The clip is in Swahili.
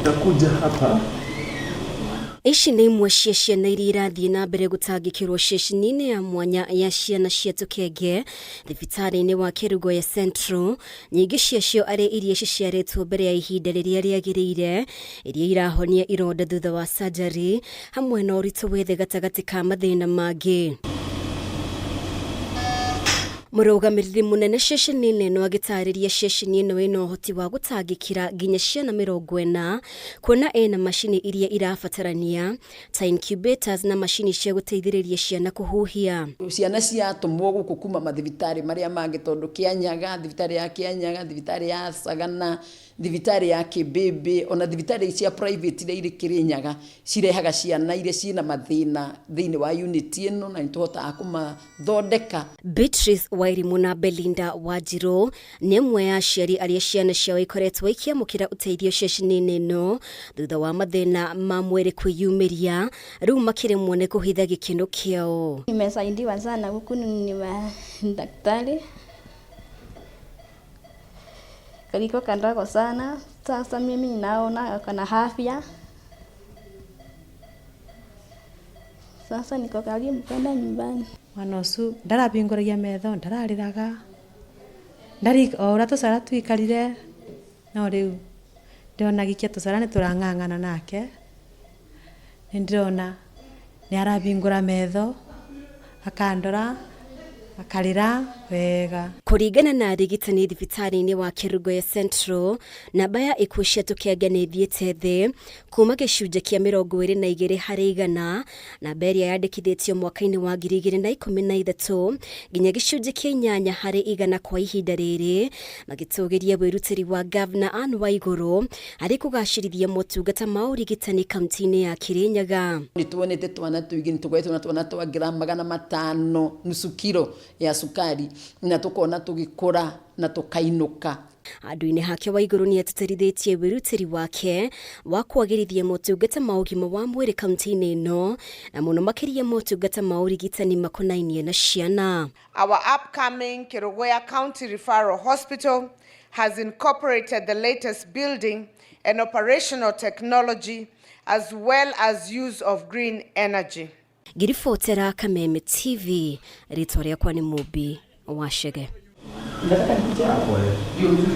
itakuja hapa. Ici nĩ imwe cia ciana iria irathiĩ na mbere gũtangĩkĩrwo ceceni-inĩ ya mwanya ya ciana cia Tukenge thibitariini wa Kerugoya Central. Nyingĩ ciacio arĩ iria ciciarĩtwo mbere ya ihinda rĩrĩa rĩagĩrĩire, iria irahonia ironda thutha wa surgery, hamwe na ũritũ wĩthĩ gatagatĩ ka mathĩna mangĩ. Mũrũgamĩrĩri mũnene ceceni-inĩ ĩno agĩtarĩria ceceni ĩno ĩna ũhoti wa gũtangĩkĩra nginya ciana 40, kuona ĩna macini iria irabatarania ta incubators na macini cia gũteithĩrĩria ciana kũhuhia. Ciana ciatũmwo gũkũ kuma mathibitarĩ marĩa mangĩ tondũ Kĩanyaga, thibitarĩ ya Kĩanyaga, thibitarĩ ya Sagana, thibitarĩ ya Kĩbĩbĩ, ona thibitarĩ cia private iria irĩ Kĩrĩnyaga cirehaga ciana iria ciĩna mathĩna thĩinĩ wa unit ĩno na nĩtũhotaga kũmathondeka. Beatrice Wairimu na Belinda Wanjirũ nĩ ĩmwe ya aciari arĩa ciana ciao ikoretwo ikiamũkĩra ũteithio ceceni-inĩ ĩno thutha wa mathĩna ma mwĩrĩ kwĩyumĩria, rĩu makĩremwo nĩ kũhitha gĩkeno kĩao. Nimesaidiwa sana huku ni daktari. Kaliko kandogo sana. Sasa mimi naona kana afya. Sasa niko karibu kwenda nyumbani. Mwana ũcio ndarabingũragia metho, ndararĩraga. Ndari ora tũcara twikarire. No rĩu ndĩrona gĩkia tũcara nĩ tũrang'ang'ana nake. Nĩndĩrona nĩ arabingũra metho, akandora, akarĩra wega. Kũringana na Urigitani thibitariini wa Kerugoya Central, namba ya ikuu cia Tukenge nĩ ithiĩte thĩ kuuma gĩcunjĩ kĩa 22%, namba ĩrĩa yandĩkithĩtio mwaka-ini wa 2013 nginya gĩcunjĩ kĩa 8% kwa ihinda rĩrĩ, magĩtũgĩria wĩrutĩri wa Governor Anne Waigũrũ harĩ kũgacĩrithia motungata ma ũrigitani kaunti-inĩ ya Kĩrĩnyaga. Nĩtuonete twana tũingĩ, nĩtũkoretwo na twana twa gram 500 nusu kilo ya sukari na tukona tugikũra na tukainũka. Handũ-inĩ hake Waigũrũ nĩ atĩtĩrithĩtie wĩrutĩri wake wa kwagĩrithia motungata ma ũgima wa mwĩrĩ kaunti-inĩ ĩno na mũno makĩria motungata ma ũrigitani makonainie na ciana. Our upcoming Kerugoya County Referral Hospital has incorporated the latest building and operational technology as well as use of green energy. Ngiribotera Kameme TV, rĩtwa rĩakwa nĩ Mũmbi wa Chege.